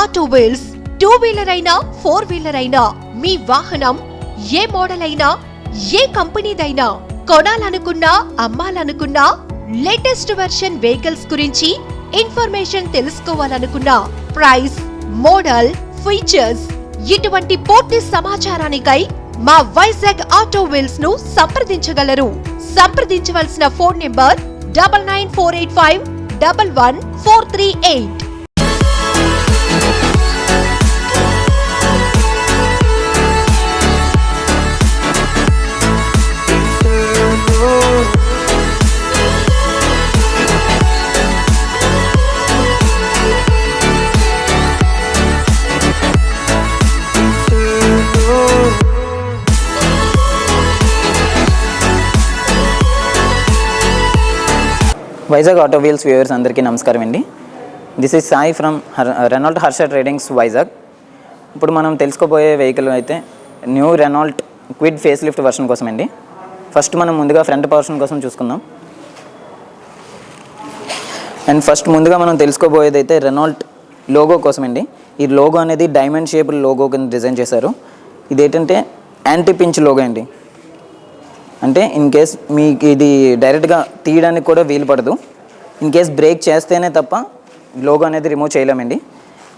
Auto wheels. 2 wheeler అయినా 4 wheeler అయినా మీ వాహనం ఏ మోడల్ అయినా ఏ కంపెనీదైనా కొనాలనుకున్నా అమ్మాలనుకున్నా లేటెస్ట్ వెర్షన్ వెహికల్స్ గురించి ఇన్ఫర్మేషన్ తెలుసుకోవాలనుకున్నా ప్రైస్, మోడల్, ఫీచర్స్ ఇటువంటి పూర్తి సమాచారానికై మా వైజాగ్ ఆటో వీల్స్ ను సంప్రదించగలరు. సంప్రదించవలసిన phone number 9948511438. Vizag auto wheels viewers అందరికీ నమస్కారం అండి. This is Sai from Renault Harsha tradings Vizag. ఇప్పుడు మనం తెలుసుకోబోయే వెహికల్ అయితే new Renault Kwid face lift version కోసం అండి. ఫస్ట్ మనం ముందుగా ఫ్రంట్ పోర్షన్ కోసం చూసుకుందాం. అండ్ ఫస్ట్ ముందుగా మనం తెలుసుకోబోయేది అయితే రెనాల్ట్ లోగో కోసం అండి. ఈ లోగో అనేది డైమండ్ షేప్ లోగో కింద డిజైన్ చేశారు. ఇదేంటంటే యాంటీ పించ్ లోగో అండి. అంటే ఇన్ కేస్ మీకు ఇది డైరెక్ట్గా తీయడానికి కూడా వీలు పడదు. ఇన్ కేస్ బ్రేక్ చేస్తేనే తప్ప లోగో అనేది రిమూవ్ చేయలేమండి.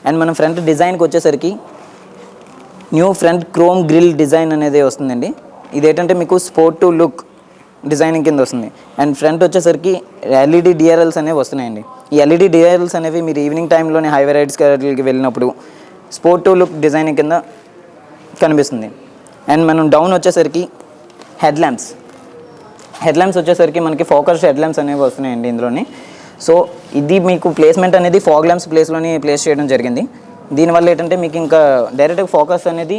అండ్ మనం ఫ్రంట్ డిజైన్కి వచ్చేసరికి new front chrome grill design అనేది వస్తుందండి. ఇదేంటంటే మీకు స్పోర్ట్ టు లుక్ డిజైనింగ్ కింద వస్తుంది. అండ్ ఫ్రంట్ వచ్చేసరికి ఎల్ఈడి డిఆర్ఎల్స్ అనేవి వస్తున్నాయండి. ఈ ఎల్ఈడి డిఆర్ఎల్స్ అనేవి మీరు ఈవినింగ్ టైంలోనే హైవే రైడ్స్కి వెళ్ళినప్పుడు స్పోర్ట్ టు లుక్ డిజైనింగ్ కింద కనిపిస్తుంది. అండ్ మనం డౌన్ వచ్చేసరికి హెడ్ ల్యాంప్స్ వచ్చేసరికి మనకి ఫోకస్ హెడ్ ల్యాంప్స్ అనేవి వస్తున్నాయండి ఇందులోని. సో ఇది మీకు ప్లేస్మెంట్ అనేది ఫాగ్ ల్యాంప్స్ ప్లేస్లోని ప్లేస్ చేయడం జరిగింది. దీనివల్ల ఏంటంటే మీకు ఇంకా డైరెక్ట్గా ఫోకస్ అనేది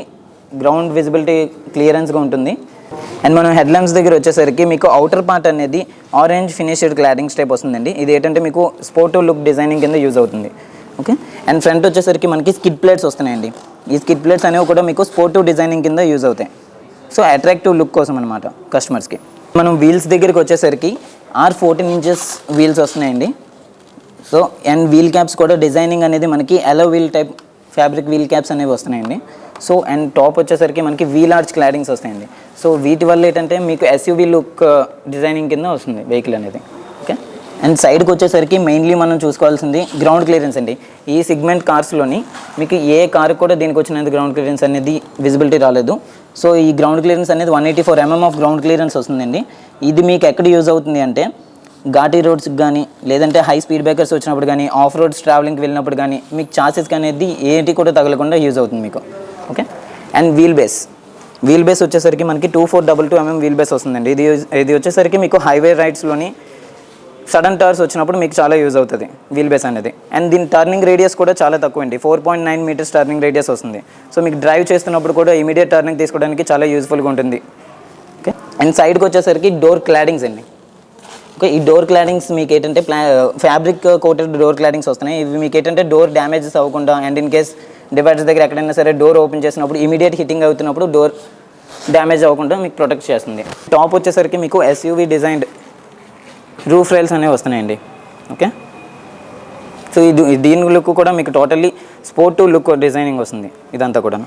గ్రౌండ్ విజిబిలిటీ క్లియరెన్స్గా ఉంటుంది. అండ్ మనం హెడ్ ల్యాంప్స్ దగ్గర వచ్చేసరికి మీకు అవుటర్ పార్ట్ అనేది ఆరెంజ్ ఫినిష్డ్ క్లాడింగ్ స్టైప్ వస్తుందండి. ఇది ఏంటంటే మీకు స్పోర్టివ్ లుక్ డిజైనింగ్ కింద యూజ్ అవుతుంది. ఓకే. అండ్ ఫ్రంట్ వచ్చేసరికి మనకి స్కిడ్ ప్లేట్స్ వస్తున్నాయండి. ఈ స్కిడ్ ప్లేట్స్ అనేవి కూడా మీకు స్పోర్టివ్ డిజైనింగ్ కింద యూజ్ అవుతాయి. సో అట్రాక్టివ్ లుక్ కోసం అనమాట కస్టమర్స్కి. మనం వీల్స్ దగ్గరికి వచ్చేసరికి 14 ఇంచెస్ వీల్స్ వస్తున్నాయండి. సో అండ్ వీల్ క్యాప్స్ కూడా డిజైనింగ్ అనేది మనకి alloy wheel type fabric wheel caps అనేవి వస్తున్నాయండి. సో అండ్ టాప్ వచ్చేసరికి మనకి వీల్ ఆర్చ్ క్లాడింగ్స్ వస్తాయండి. సో వీటి వల్ల ఏంటంటే మీకు ఎస్యూవీ లుక్ డిజైనింగ్ కింద వస్తుంది వెహికల్ అనేది. ఓకే. అండ్ సైడ్కి వచ్చేసరికి మెయిన్లీ మనం చూసుకోవాల్సింది గ్రౌండ్ క్లియరెన్స్ అండి. ఈ సిగ్మెంట్ కార్స్లోని మీకు ఏ కారు కూడా దీనికి వచ్చినంత గ్రౌండ్ క్లియరెన్స్ అనేది విజిబిలిటీ రాలేదు. సో ఈ గ్రౌండ్ క్లియరెన్స్ అనేది 184 mm ఆఫ్ గ్రౌండ్ క్లియరెన్స్ వస్తుందండి. ఇది మీకు ఎక్కడ యూజ్ అవుతుంది అంటే ఘాటీ రోడ్స్కి కానీ లేదంటే హై స్పీడ్ బ్రేకర్స్ వచ్చినప్పుడు కానీ ఆఫ్ రోడ్స్ ట్రావెలింగ్కి వెళ్ళినప్పుడు కానీ మీకు చాసెస్కి అనేది ఏంటి కూడా తగలకుండా యూజ్ అవుతుంది మీకు. ఓకే. అండ్ వీల్ బేస్ వచ్చేసరికి మనకి 2422 mm వీల్ బేస్ వస్తుందండి. ఇది వచ్చేసరికి మీకు హైవే రైడ్స్లోని సడన్ టర్న్స్ వచ్చినప్పుడు మీకు చాలా యూజ్ అవుతుంది వీల్ బేస్ అనేది. అండ్ దీని టర్నింగ్ రేడియస్ కూడా చాలా తక్కువ అండి. 4.9 meters టర్నింగ్ రేడియస్ వస్తుంది. సో మీకు డ్రైవ్ చేస్తున్నప్పుడు కూడా ఇమీడియట్ టర్నింగ్ తీసుకోవడానికి చాలా యూజ్ఫుల్గా ఉంటుంది. ఓకే. అండ్ సైడ్కి వచ్చేసరికి డోర్ క్లాడింగ్స్ అండి. ఓకే. ఈ డోర్ క్లాడింగ్స్ మీకు ఏంటంటే ఫ్యాబ్రిక్ కోటెడ్ డోర్ క్లాడింగ్స్ వస్తున్నాయి. ఇవి మీకు ఏంటంటే డోర్ డ్యామేజెస్ అవ్వకుండా అండ్ ఇన్ కేస్ డివైడర్స్ దగ్గర ఎక్కడైనా సరే డోర్ ఓపెన్ చేసినప్పుడు ఇమీడియట్ హిట్టింగ్ అవుతున్నప్పుడు డోర్ డ్యామేజ్ అవ్వకుండా మీకు ప్రొటెక్ట్ చేస్తుంది. టాప్ వచ్చేసరికి మీకు ఎస్యూవీ డిజైన్డ్ రూఫ్ రైల్స్ అనేవి వస్తున్నాయండి. ఓకే. సో దీని లుక్ కూడా మీకు టోటల్లీ స్పోర్టివ్ లుక్ డిజైనింగ్ వస్తుంది ఇదంతా కూడా.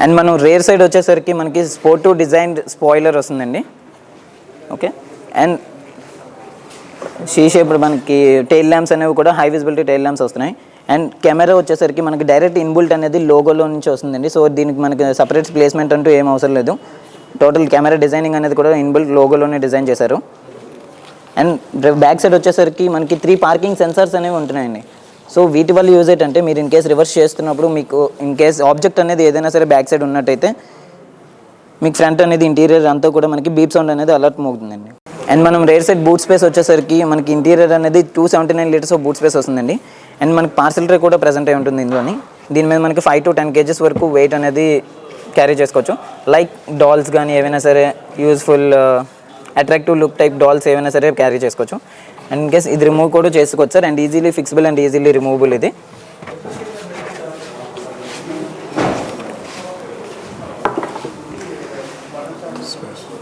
అండ్ మనం రేర్ సైడ్ వచ్చేసరికి మనకి స్పోర్టివ్ డిజైన్డ్ స్పాయిలర్ వస్తుందండి. ఓకే. అండ్ షేప్డ్ మనకి టైల్ ల్యాంప్స్ అనేవి కూడా హై విజిబిలిటీ టైల్ ల్యాంప్స్ వస్తున్నాయి. అండ్ కెమెరా వచ్చేసరికి మనకి డైరెక్ట్ ఇన్బుల్ట్ అనేది లోగోలో నుంచి వస్తుందండి. సో దీనికి మనకి సపరేట్ ప్లేస్మెంట్ అంటూ ఏం అవసరం లేదు. టోటల్ కెమెరా డిజైనింగ్ అనేది కూడా ఇన్బుల్ట్ లోగోలోనే డిజైన్ చేశారు. అండ్ బ్యాక్ సైడ్ వచ్చేసరికి మనకి 3 పార్కింగ్ సెన్సార్స్ అనేవి ఉంటున్నాయండి. సో వీటి వల్ల యూజ్ ఏంటంటే మీరు ఇన్ కేస్ రివర్స్ చేస్తున్నప్పుడు మీకు ఇన్ కేస్ ఆబ్జెక్ట్ అనేది ఏదైనా సరే బ్యాక్ సైడ్ ఉన్నట్టయితే మీకు ఫ్రంట్ అనేది ఇంటీరియర్ అంతా కూడా మనకి బీప్ సౌండ్ అనేది అలర్ట్ మోగుతుందండి. అండ్ మనం రేర్ సైడ్ బూట్ స్పేస్ వచ్చేసరికి మనకి ఇంటీరియర్ అనేది 279 liters ఆఫ్ బూట్ స్పేస్ వస్తుందండి. అండ్ మనకి పార్సల్ ట్రే కూడా ప్రెజెంట్ అయి ఉంటుంది ఇందులోని. దీని మీద మనకి 5 to 10 kgs వరకు వెయిట్ అనేది క్యారీ చేసుకోవచ్చు. లైక్ డాల్స్ కానీ ఏవైనా సరే useful attractive look type dolls ఏమైనా సరే క్యారీ చేసుకోవచ్చు. అండ్ ఇన్ కేస్ ఇది రిమూవ్ కూడా చేసుకోవచ్చు sir. And easily fixable and easily removable ఇది.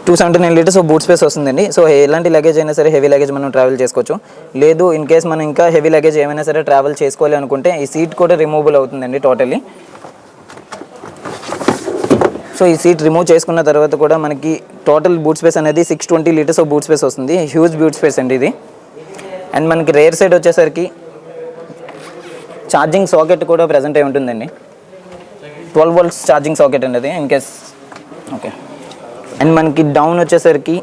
279 లీటర్స్ బూట్ స్పేస్ వస్తుందండి. సో ఎలాంటి లగేజ్ అయినా సరే, హెవీ లగేజ్ మనం ట్రావెల్ చేసుకోవచ్చు. లేదు ఇన్ కేస్ మనం ఇంకా హెవీ లగేజ్ ఏమైనా సరే ట్రావెల్ చేసుకోవాలి అనుకుంటే ఈ సీట్ కూడా రిమూవబుల్ అవుతుందండి టోటల్లీ. సో ఈ సీట్ రిమూవ్ చేసుకున్న తర్వాత కూడా మనకి టోటల్ బూట్ స్పేస్ అనేది 620 లీటర్స్ బూట్ స్పేస్ వస్తుంది. హ్యూజ్ బూట్ స్పేస్ అండి ఇది. అండ్ మనకి రేర్ సైడ్ వచ్చేసరికి ఛార్జింగ్ సాకెట్ కూడా ప్రజెంట్ అయి ఉంటుందండి. 12 volts ఛార్జింగ్ సాకెట్ అండి అది ఇన్ కేస్. ఓకే. అండ్ మనకి డౌన్ వచ్చేసరికి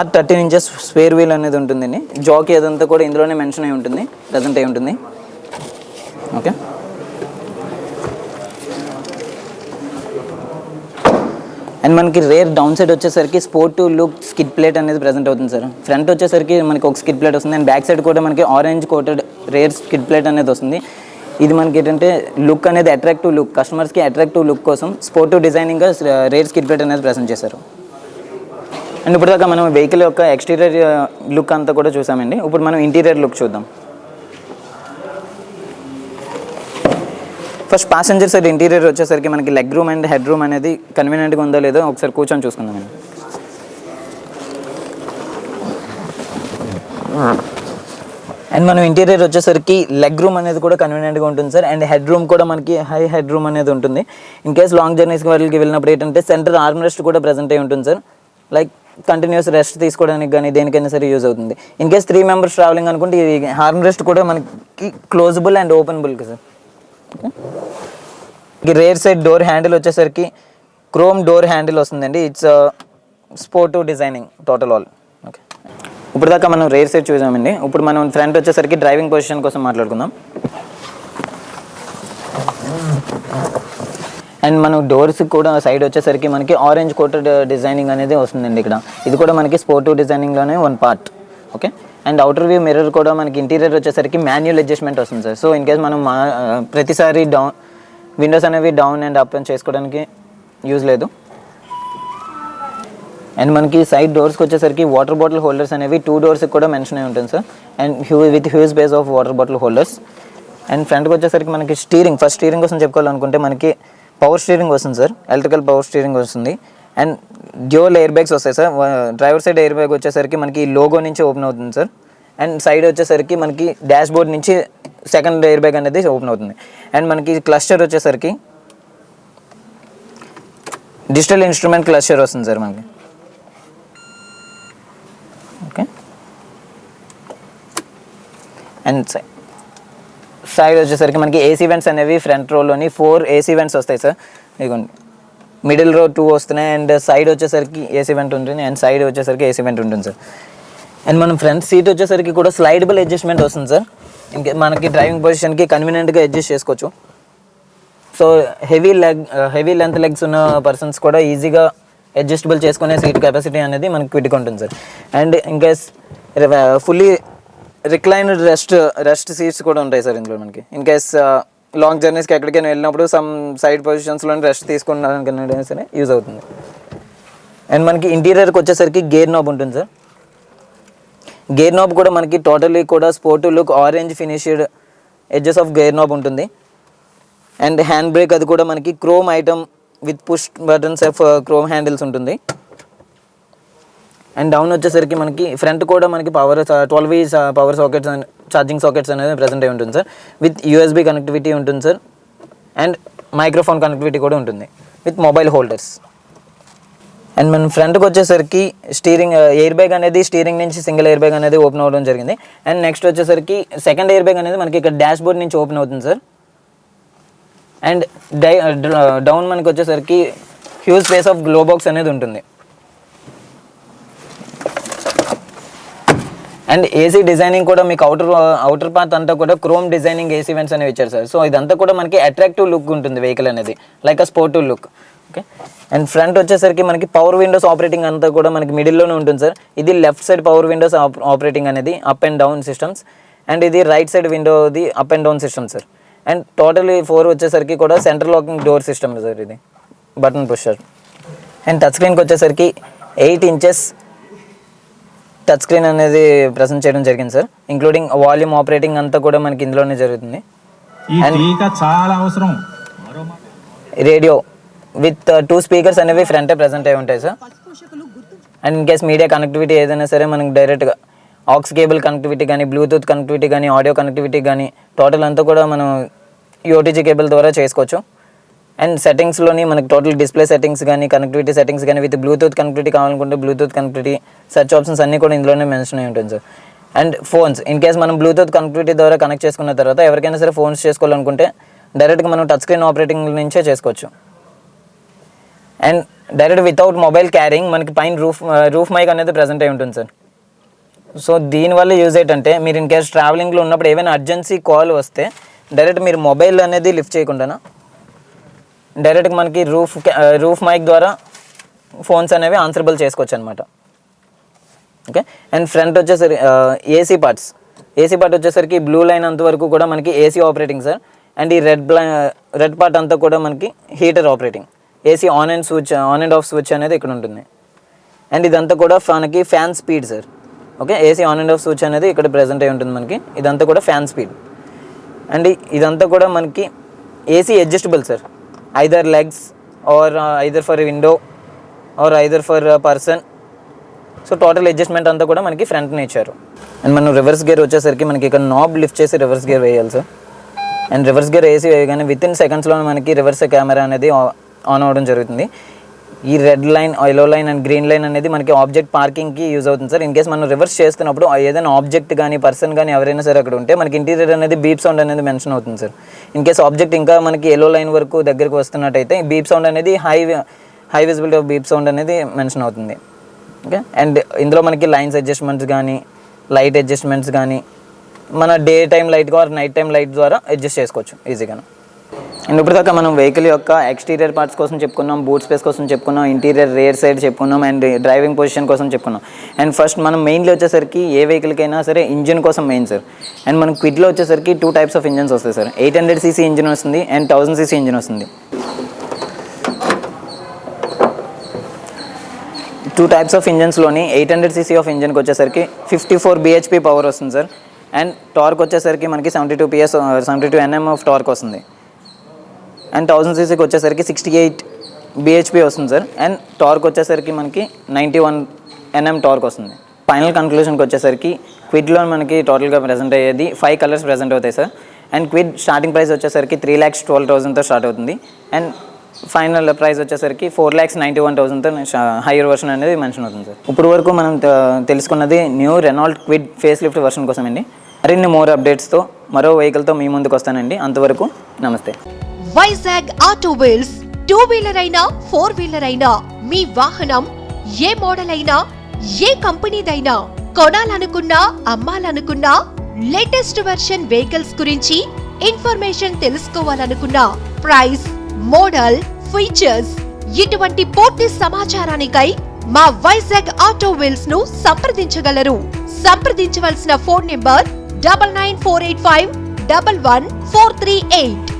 R13 inches స్పేర్ వీల్ అనేది ఉంటుందండి. జాకీ అదంతా కూడా ఇందులోనే మెన్షన్ అయి ఉంటుంది, ప్రజెంట్ అయి ఉంటుంది. ఓకే. అండ్ మనకి రేర్ డౌన్ సైడ్ వచ్చేసరికి స్పోర్ట్ లుక్ స్కిడ్ ప్లేట్ అనేది ప్రజెంట్ అవుతుంది సార్. ఫ్రంట్ వచ్చేసరికి మనకి ఒక స్కిడ్ ప్లేట్ వస్తుంది. అండ్ బ్యాక్ సైడ్ కూడా మనకి orange coated rear skid plate అనేది వస్తుంది. ఇది మనకి ఏంటంటే లుక్ అనేది అట్రాక్టివ్ లుక్, కస్టమర్స్కి అట్రాక్టివ్ లుక్ కోసం స్పోర్టివ్ డిజైనింగ్గా రేర్ స్కిడ్ ప్లేట్ అనేది ప్రజెంట్ చేశారు. అండ్ ఇప్పుడు దాకా మనం వెహికల్ యొక్క ఎక్స్టీరియర్ లుక్ అంతా కూడా చూసామండి. ఇప్పుడు మనం ఇంటీరియర్ లుక్ చూద్దాం. ఫస్ట్ ప్యాసింజర్ సైడ్ ఇంటీరియర్ వచ్చేసరికి మనకి leg room and head room అనేది కన్వీనియంట్గా ఉందో లేదో ఒకసారి కూర్చొని చూసుకుందామండి. అండ్ మనం ఇంటీరియర్ వచ్చేసరికి లెగ్ రూమ్ అనేది కూడా కన్వీనియంట్గా ఉంటుంది సార్. అండ్ హెడ్ రూమ్ కూడా మనకి హై హెడ్ రూమ్ అనేది ఉంటుంది. ఇన్ కేస్ లాంగ్ జర్నీస్కి వాళ్ళకి వెళ్ళినప్పుడు ఏంటంటే సెంటర్ ఆర్మ్ రెస్ట్ కూడా ప్రజెంట్ అయి ఉంటుంది సార్. లైక్ కంటిన్యూస్ రెస్ట్ తీసుకోవడానికి కానీ దేనికైనా సరే యూజ్ అవుతుంది. ఇన్ కేస్ 3 members ట్రావెలింగ్ అనుకుంటే ఈ ఆర్మ్ రెస్ట్ కూడా మనకి closable and openable sir. Rear side door handle వచ్చేసరికి క్రోమ్ డోర్ హ్యాండిల్ వస్తుందండి. It's sportive designing total all. Okay. ఇప్పుడు దాకా మనం రేర్ సైడ్ చూసామండి. ఇప్పుడు మనం ఫ్రంట్ వచ్చేసరికి డ్రైవింగ్ పొజిషన్ కోసం మాట్లాడుకుందాం. అండ్ మనం డోర్స్ కూడా సైడ్ వచ్చేసరికి మనకి ఆరెంజ్ కోటెడ్ డిజైనింగ్ అనేది వస్తుందండి ఇక్కడ. ఇది కూడా మనకి స్పోర్టివ్ డిజైనింగ్లోనే one part. Okay. And outer view mirror కూడా మనకి ఇంటీరియర్ వచ్చేసరికి మాన్యువల్ అడ్జస్ట్మెంట్ వస్తుంది సార్. సో ఇన్ కేస్ మనం ప్రతిసారి డౌన్ విండోస్ అనేవి డౌన్ అండ్ అప్ అండ్ చేసుకోవడానికి యూజ్ లేదు. అండ్ మనకి సైడ్ డోర్స్కి వచ్చేసరికి వాటర్ బాటిల్ హోల్డర్స్ అనేవి 2 doors కూడా మెన్షన్ అయి ఉంటుంది sir. And with huge base of water bottle holders. And ఫ్రంట్కి వచ్చేసరికి మనకి ఫస్ట్ స్టీరింగ్ కోసం చెప్పుకోవాలనుకుంటే మనకి పవర్ స్టీరింగ్ వస్తుంది సార్. ఎలక్ట్రికల్ పవర్ స్టీరింగ్ వస్తుంది. అండ్ డ్యూయల్ ఎయిర్ బ్యాగ్స్ వస్తాయి sir. Driver side air bag వచ్చేసరికి మనకి లోగో నుంచి ఓపెన్ అవుతుంది సార్. అండ్ సైడ్ వచ్చేసరికి మనకి డాష్ బోర్డ్ నుంచి సెకండ్ ఎయిర్ బ్యాగ్ అనేది ఓపెన్ అవుతుంది. అండ్ మనకి క్లస్టర్ వచ్చేసరికి డిజిటల్ ఇన్స్ట్రుమెంట్ క్లస్టర్ వస్తుంది సార్ మనకి. ఓకే. అండ్ సైడ్ వచ్చేసరికి మనకి ఏసీ వెంట్స్ అనేవి ఫ్రంట్ రోలోని 4 ఏసీ వెంట్స్ వస్తాయి సార్. ఇదిగోండి మిడిల్ రో 2 వస్తున్నాయి. అండ్ సైడ్ వచ్చేసరికి ఏసీ వెంట్ ఉంటుంది. అండ్ సైడ్ వచ్చేసరికి ఏసీ వెంట్ ఉంటుంది సార్. అండ్ మనం ఫ్రంట్ సీట్ వచ్చేసరికి కూడా స్లైడబుల్ అడ్జస్ట్మెంట్ వస్తుంది సార్. ఇంకే మనకి డ్రైవింగ్ పొజిషన్కి కన్వీనియంట్గా అడ్జస్ట్ చేసుకోవచ్చు. సో హెవీ లెంత్ లెగ్స్ ఉన్న పర్సన్స్ కూడా ఈజీగా అడ్జస్టబుల్ చేసుకునే సీట్ కెపాసిటీ అనేది మనకి క్విట్గా ఉంటుంది సార్. అండ్ ఇంకా ఫుల్లీ రిక్లైన్డ్ రెస్ట్ సీట్స్ కూడా ఉంటాయి సార్ ఇందులో మనకి. ఇన్ కేస్ లాంగ్ జర్నీస్కి ఎక్కడికైనా వెళ్ళినప్పుడు సమ్ సైడ్ పొజిషన్స్లో రెస్ట్ తీసుకున్నాకైనా సరే యూజ్ అవుతుంది. అండ్ మనకి ఇంటీరియర్కి వచ్చేసరికి గేర్ నాబ్ ఉంటుంది సార్. గేర్ నాబ్ కూడా మనకి టోటలీ కూడా sportive look orange finished edges of gear knob ఉంటుంది. అండ్ హ్యాండ్ బ్రేక్ అది కూడా మనకి chrome item with push buttons of chrome handles ఉంటుంది. అండ్ డౌన్ వచ్చేసరికి మనకి ఫ్రంట్ కూడా మనకి 12V power sockets and charging sockets అనేది ప్రజెంట్ అయి ఉంటుంది సార్. విత్ USB కనెక్టివిటీ ఉంటుంది సార్. అండ్ మైక్రోఫోన్ కనెక్టివిటీ కూడా ఉంటుంది విత్ మొబైల్ హోల్డర్స్. అండ్ మన ఫ్రంట్కి వచ్చేసరికి స్టీరింగ్ ఎయిర్ బ్యాగ్ అనేది స్టీరింగ్ నుంచి సింగిల్ ఎయిర్ బ్యాగ్ అనేది ఓపెన్ అవ్వడం జరిగింది. అండ్ నెక్స్ట్ వచ్చేసరికి సెకండ్ ఎయిర్ బ్యాగ్ అనేది మనకి ఇక్కడ డాష్ బోర్డ్ నుంచి ఓపెన్ అవుతుంది సార్. అండ్ డౌన్ మనకి వచ్చేసరికి huge space of glow box అనేది ఉంటుంది. అండ్ ఏసీ డిజైనింగ్ కూడా మీకు అవుటర్ పార్ట్ అంతా కూడా క్రోమ్ డిజైనింగ్ ఏసీ వెంట్స్ అనేవి ఇచ్చారు సార్. సో ఇదంతా కూడా మనకి అట్రాక్టివ్ లుక్ ఉంటుంది వెహికల్ అనేది, like a sportive look. Okay. And front వచ్చేసరికి మనకి పవర్ విండోస్ ఆపరేటింగ్ అంతా కూడా మనకి మిడిల్లోనే ఉంటుంది సార్. ఇది left side power windows operating అనేది up and down systems. And ఇది రైట్ సైడ్ విండోది up and down system sir. And totally 4 వచ్చేసరికి కూడా central locking door system sir. ఇది బటన్ పుషర్. అండ్ టచ్ స్క్రీన్కి వచ్చేసరికి 8 inches టచ్ స్క్రీన్ అనేది present చేయడం జరిగింది సార్. ఇంక్లూడింగ్ వాల్యూమ్ ఆపరేటింగ్ అంతా కూడా మనకి ఇందులోనే జరుగుతుంది. అండ్ చాలా అవసరం రేడియో విత్ 2 speakers అనేవి ఫ్రంట్ ప్రెజెంట్ అయి ఉంటాయి sir. And in case media connectivity ఏదైనా సరే మనకి డైరెక్ట్గా ఆక్స్ కేబుల్ కనెక్టివిటీ కానీ, బ్లూటూత్ కనెక్టివిటీ కానీ, ఆడియో కనెక్టివిటీ కానీ టోటల్ అంతా కూడా మనం యూటీజీ కేబుల్ ద్వారా చేసుకోవచ్చు. అండ్ సెట్టింగ్స్లోని మనకి టోటల్ డిస్ప్లే సెట్టింగ్స్ కానీ, కనెక్టివిటీ సెట్టింగ్స్ కానీ, విత్ బ్లూటూత్ కనెక్టివిటీ కావాలనుకుంటే బ్లూటూత్ కనెక్టివిటీ, సెర్చ్ ఆప్షన్స్ అన్నీ కూడా ఇందులోనే మెన్షన్ అయి ఉంటుంది sir. And phones in case మనం బ్లూటూత్ కనెక్టివిటీ ద్వారా కనెక్ట్ చేసుకున్న తర్వాత ఎవరికైనా సరే ఫోన్స్ చేసుకోవాలనుకుంటే డైరెక్ట్గా మనం టచ్ స్క్రీన్ ఆపరేటింగ్ నుంచే చేసుకోవచ్చు. And direct without mobile carrying మనకి పైన రూఫ్ మైక్ అనేది ప్రజెంట్ అయి ఉంటుంది సార్. సో దీనివల్ల యూజ్ ఏంటంటే మీరు ఇన్ కేస్ ట్రావెలింగ్లో ఉన్నప్పుడు ఏమైనా అర్జెన్సీ కాల్ వస్తే డైరెక్ట్ మీరు మొబైల్ అనేది లిఫ్ట్ చేయకుండా డైరెక్ట్గా మనకి రూఫ్ మైక్ ద్వారా ఫోన్స్ అనేవి ఆన్సరబుల్ చేసుకోవచ్చు అనమాట. ఓకే. అండ్ ఫ్రంట్ వచ్చేసరికి ఏసీ పార్ట్ వచ్చేసరికి బ్లూ లైన్ అంతవరకు కూడా మనకి ఏసీ ఆపరేటింగ్ సార్. అండ్ ఈ రెడ్ పార్ట్ అంతా కూడా మనకి heater operating. AC on and off switch అనేది ఇక్కడ ఉంటుంది. అండ్ ఇదంతా కూడా మనకి fan speed sir. Okay. AC on and off switch అనేది ఇక్కడ ప్రెజెంట్ అయి ఉంటుంది మనకి. ఇదంతా కూడా ఫ్యాన్ స్పీడ్. అండ్ ఇదంతా కూడా మనకి AC adjustable sir, either legs or either for window or either for person. So total adjustment అంతా కూడా మనకి ఫ్రంట్ని ఇచ్చారు. అండ్ మనం రివర్స్ గేర్ వచ్చేసరికి మనకి ఇక్కడ నాబ్ లిఫ్ట్ చేసి రివర్స్ గేర్ వేయాలి సార్. అండ్ రివర్స్ గేర్ వేసి వేయగానే విత్ ఇన్ సెకండ్స్లో మనకి రివర్స్ కెమెరా అనేది ఆన్ అవ్వడం జరుగుతుంది. ఈ red line, yellow line and green line అనేది మనకి ఆబ్జెక్ట్ పార్కింగ్కి యూజ్ అవుతుంది సార్. ఇన్ కేస్ మనం రివర్స్ చేస్తున్నప్పుడు ఏదైనా ఆబ్జెక్ట్ కానీ, పర్సన్ కానీ ఎవరైనా సరే అక్కడ ఉంటే మనకి ఇంటీరియర్ అనేది బీప్ సౌండ్ అనేది మెన్షన్ అవుతుంది సార్. ఇన్ కేస్ ఆబ్జెక్ట్ ఇంకా మనకి ఎల్లో లైన్ వరకు దగ్గరికి వస్తున్నట్టయితే బీప్ సౌండ్ అనేది high visibility of beep sound అనేది మెన్షన్ అవుతుంది. ఓకే. అండ్ ఇందులో మనకి లైన్స్ అడ్జస్ట్మెంట్స్ కానీ, లైట్ అడ్జస్ట్మెంట్స్ కానీ మన day time light or night time light ద్వారా అడ్జస్ట్ చేసుకోవచ్చు ఈజీగా. అండ్ ఇప్పటిదాకా మనం వెహికల్ యొక్క ఎక్స్టీరియర్ పార్ట్స్ కోసం చెప్పుకున్నాం, బూట్ స్పేస్ కోసం చెప్పుకున్నాం, ఇంటీరియర్ రేర్ సైడ్ చెప్పుకున్నాం, అండ్ డ్రైవింగ్ పొజిషన్ కోసం చెప్పుకున్నాం. అండ్ ఫస్ట్ మనం మెయిన్లీ వచ్చేసరికి ఏ వెహికల్కైనా సరే ఇంజిన్ కోసం మెయిన్ సార్. అండ్ మనం క్విడ్లో వచ్చేసరికి 2 టైప్స్ ఆఫ్ ఇంజిన్స్ వస్తాయి సార్. 800cc ఇంజిన్ వస్తుంది అండ్ 1000cc ఇంజిన్ వస్తుంది. 2 టైప్స్ ఆఫ్ ఇంజన్స్లోని 800cc ఆఫ్ ఇంజన్కి వచ్చేసరికి 54 bhp పవర్ వస్తుంది సార్. అండ్ టార్క్ వచ్చేసరికి మనకి 72 Nm ఆఫ్ టార్క్ వస్తుంది. అండ్ 1000cc వచ్చేసరికి 68 bhp వస్తుంది సార్. అండ్ టార్క్ వచ్చేసరికి మనకి 91 Nm టార్క్ వస్తుంది. ఫైనల్ కన్క్లూషన్కి వచ్చేసరికి క్విడ్లో మనకి టోటల్గా ప్రజెంట్ అయ్యేది 5 కలర్స్ ప్రజెంట్ అవుతాయి sir. And Kwid starting price వచ్చేసరికి 3,12,000తో స్టార్ట్ అవుతుంది. అండ్ ఫైనల్ ప్రైస్ వచ్చేసరికి 4,91,000తో హైయర్ వర్షన్ అనేది మెన్షన్ అవుతుంది సార్. ఇప్పుడు వరకు మనం తెలుసుకున్నది new Renault Kwid face lift version కోసం అండి. మరిన్ని మోర్ అప్డేట్స్తో మరో వెహికల్తో మీ ముందుకు వస్తానండి. అంతవరకు నమస్తే. వైజాగ్ ఆటో వీల్స్ 2 వీలర్ అయినా 4 వీలర్ అయినా మీ వాహనం ఏ మోడల్ అయినా ఏ కంపెనీదైనా కొనాలనుకున్నా, అమ్మాలనుకున్నా, లేటెస్ట్ వెర్షన్ వెహికల్స్ గురించి ఇన్ఫర్మేషన్ తెలుసుకోవాలనుకున్నా, ప్రైస్, మోడల్, ఫీచర్స్ ఇటువంటి పూర్తి సమాచారానికై మా వైజాగ్ ఆటో వీల్స్ ను సంప్రదించగలరు. సంప్రదించవలసిన ఫోన్ నెంబర్ 9948511438.